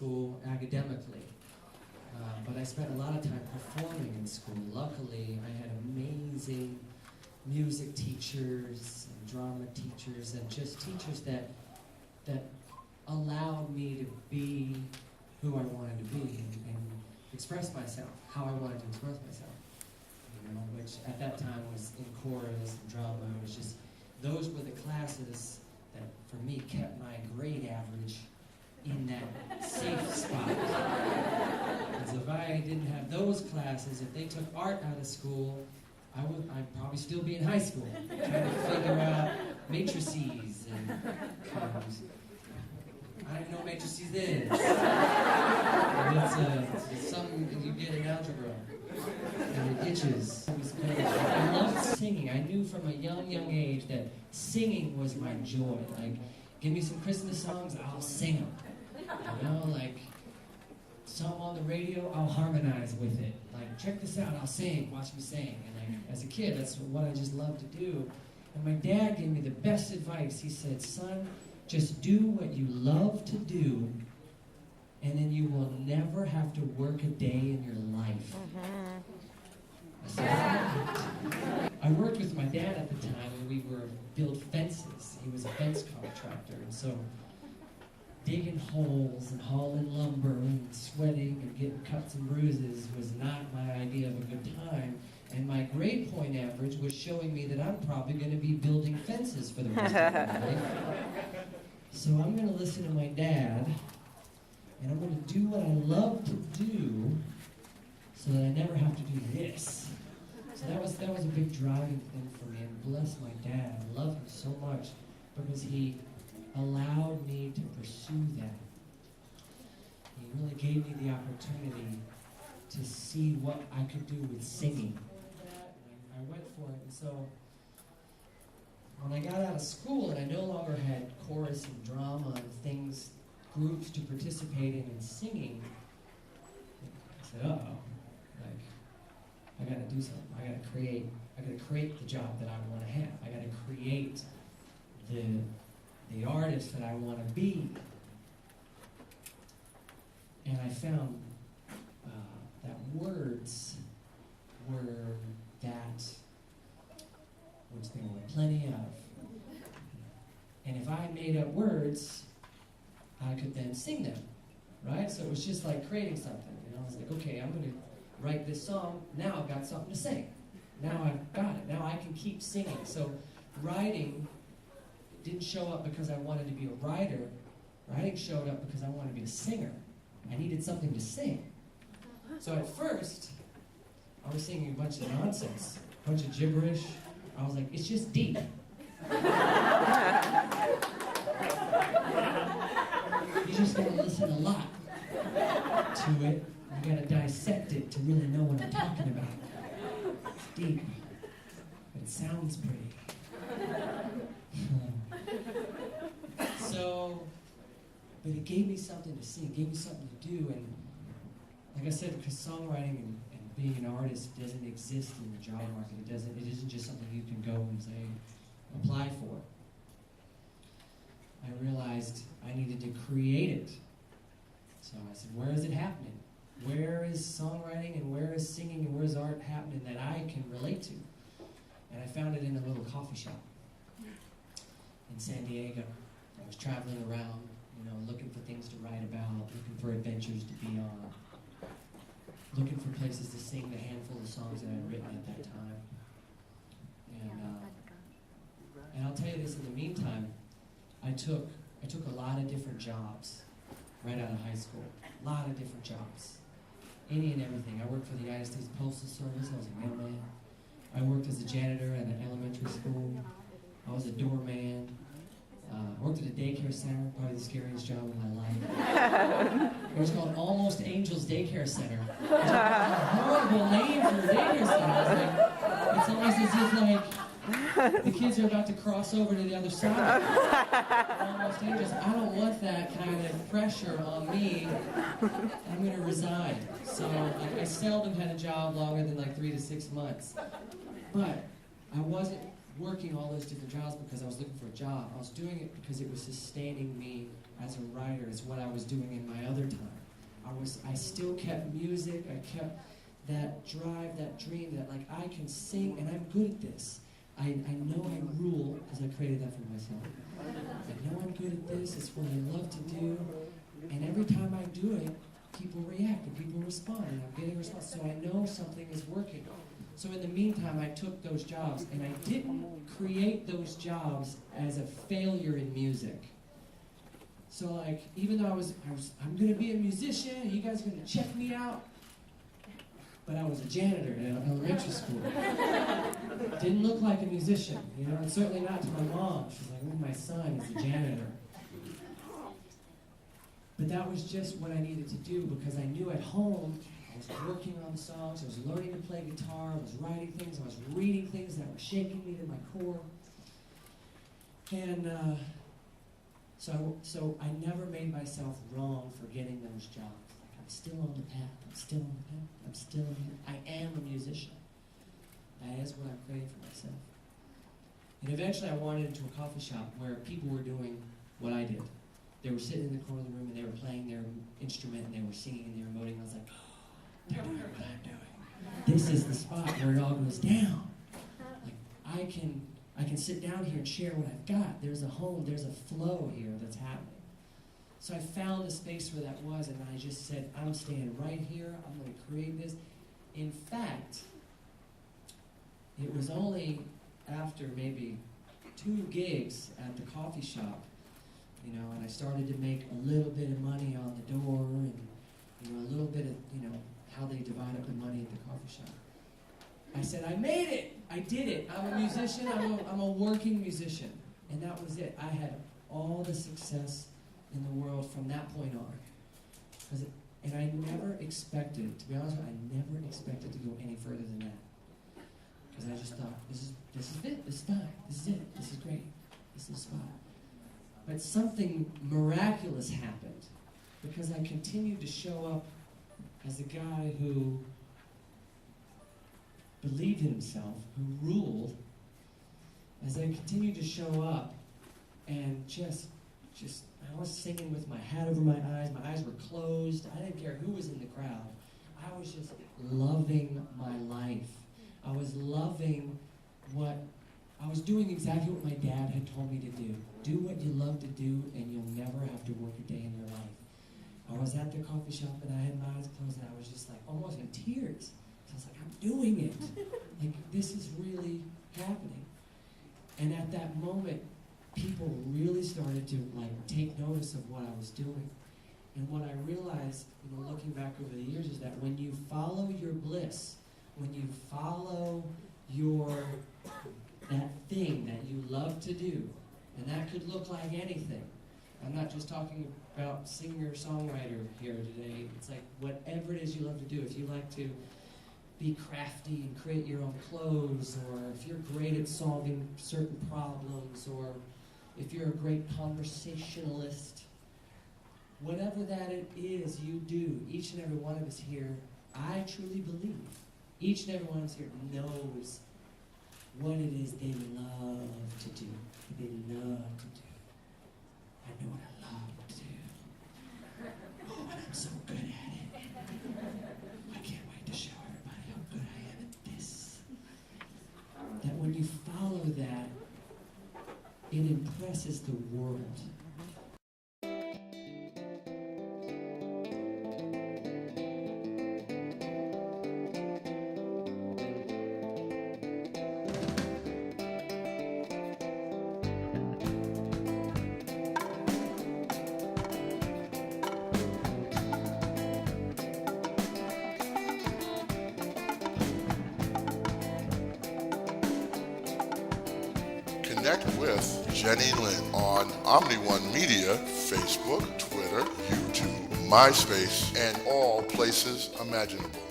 school academically, but I spent a lot of time performing in school. Luckily, I had amazing music teachers and drama teachers and just teachers that allowed me to be who I wanted to be and express myself, how I wanted to express myself. You know, which at that time was in chorus and drama. It was just, those were the classes that, for me, kept my grade average in that safe spot. Because if I didn't have those classes, if they took art out of school, I'd probably still be in high school, trying to figure out matrices and columns. I don't even know what matrices is. It's something that you get in algebra. And it itches. I loved singing. I knew from a young age that singing was my joy. Like, give me some Christmas songs, I'll sing them. You know, like, song on the radio, I'll harmonize with it. Like, check this out, I'll sing, watch me sing. And like, as a kid, that's what I just loved to do. And my dad gave me the best advice. He said, son, just do what you love to do, and then you will never have to work a day in your life. I said, I worked with my dad at the time, and we were build fences. He was a fence contractor, and so digging holes and hauling lumber and sweating and getting cuts and bruises was not my idea of a good time. And my grade point average was showing me that I'm probably going to be building fences for the rest of my life. So I'm going to listen to my dad, and I'm going to do what I love to do so that I never have to do this. So that was a big driving thing for me, and bless my dad. I love him so much because he allowed me to pursue that. He really gave me the opportunity to see what I could do with singing. I went for it, and so when I got out of school and I no longer had chorus and drama and groups to participate in and singing, I said, uh-oh, like, I gotta do something. I gotta create the job that I wanna have. I gotta create the artist that I wanna be. And I found that words were that which there were plenty of. And if I made up words, I could then sing them, right? So it was just like creating something. You know, I was like, okay, I'm going to write this song. Now I've got something to sing. Now I've got it. Now I can keep singing. So writing didn't show up because I wanted to be a writer. Writing showed up because I wanted to be a singer. I needed something to sing. So at first, I was singing a bunch of nonsense, a bunch of gibberish. I was like, it's just deep. You just gotta listen a lot to it. You gotta dissect it to really know what I'm talking about. It's deep, but it sounds pretty. But it gave me something to sing, it gave me something to do, and like I said, because songwriting and being an artist doesn't exist in the job market. It isn't just something you can go and say, apply for. I realized I needed to create it. So I said, where is it happening? Where is songwriting and where is singing and where is art happening that I can relate to? And I found it in a little coffee shop in San Diego. I was traveling around, you know, looking for things to write about, looking for adventures to be on, looking for places to sing the handful of songs that I'd written at that time. And I'll tell you this, in the meantime, I took a lot of different jobs right out of high school. A lot of different jobs. Any and everything. I worked for the United States Postal Service. I was a mailman. I worked as a janitor at an elementary school. I was a doorman. I worked at a daycare center, probably the scariest job of my life. It was called Almost Angels Daycare Center. Which is a horrible name for a daycare center. It's almost as if like the kids are about to cross over to the other side. Almost Angels. I don't want that kind of pressure on me. I'm going to resign. So I seldom had a job longer than like 3 to 6 months. But I wasn't working all those different jobs because I was looking for a job. I was doing it because it was sustaining me as a writer. It's what I was doing in my other time. I still kept music. I kept that drive, that dream that like I can sing and I'm good at this. I know I rule because I created that for myself. I know I'm good at this. It's what I love to do. And every time I do it, people react and people respond and I'm getting a response. So I know something is working. So in the meantime, I took those jobs and I didn't create those jobs as a failure in music. So like, even though I'm gonna be a musician, you guys are gonna check me out. But I was a janitor in elementary school. Didn't look like a musician, you know, and certainly not to my mom. She's like, oh, my son is a janitor. But that was just what I needed to do because I knew at home I was working on songs, I was learning to play guitar, I was writing things, I was reading things that were shaking me to my core. And so I never made myself wrong for getting those jobs. Like I'm still on the path, I'm still on the path, I'm still on the path. I am a musician. That is what I'm creating for myself. And eventually I wandered into a coffee shop where people were doing what I did. They were sitting in the corner of the room and they were playing their instrument and they were singing and they were emoting. I was like, oh, they're doing what I'm doing. This is the spot where it all goes down. Like I can sit down here and share what I've got. There's a home, there's a flow here that's happening. So I found a space where that was and I just said, I'm staying right here. I'm going to create this. In fact, it was only after maybe 2 gigs at the coffee shop, you know, and I started to make a little bit of money on the door and, you know, a little bit of, you know, how they divide up the money at the coffee shop. I said, I made it! I did it! I'm a musician, I'm a working musician. And that was it. I had all the success in the world from that point on. And I never expected, to be honest with you, I never expected to go any further than that. Because I just thought, this is it, this is fine, this is it, this is great, this is fine. But something miraculous happened because I continued to show up as a guy who believed in himself, who ruled, as I continued to show up and just I was singing with my hat over my eyes were closed, I didn't care who was in the crowd. I was just loving my life. I was loving I was doing exactly what my dad had told me to do. Do what you love to do and you'll never have to work a day in your life. I was at the coffee shop and I had my eyes closed and I was just like almost in tears. I was like, I'm doing it. Like this is really happening. And at that moment, people really started to like take notice of what I was doing. And what I realized, you know, looking back over the years is that when you follow your bliss, when you follow that thing that you love to do, and that could look like anything. I'm not just talking about singer-songwriter here today. It's like whatever it is you love to do. If you like to be crafty and create your own clothes, or if you're great at solving certain problems, or if you're a great conversationalist, whatever that it is you do, each and every one of us here, I truly believe, each and every one of us here knows what it is they love to do. They love to do. I know what I love to do. Oh, and I'm so good at it. I can't wait to show everybody how good I am at this. That when you follow that, it impresses the world. Connect with Jeni Lynn on OmniOne Media, Facebook, Twitter, YouTube, MySpace, and all places imaginable.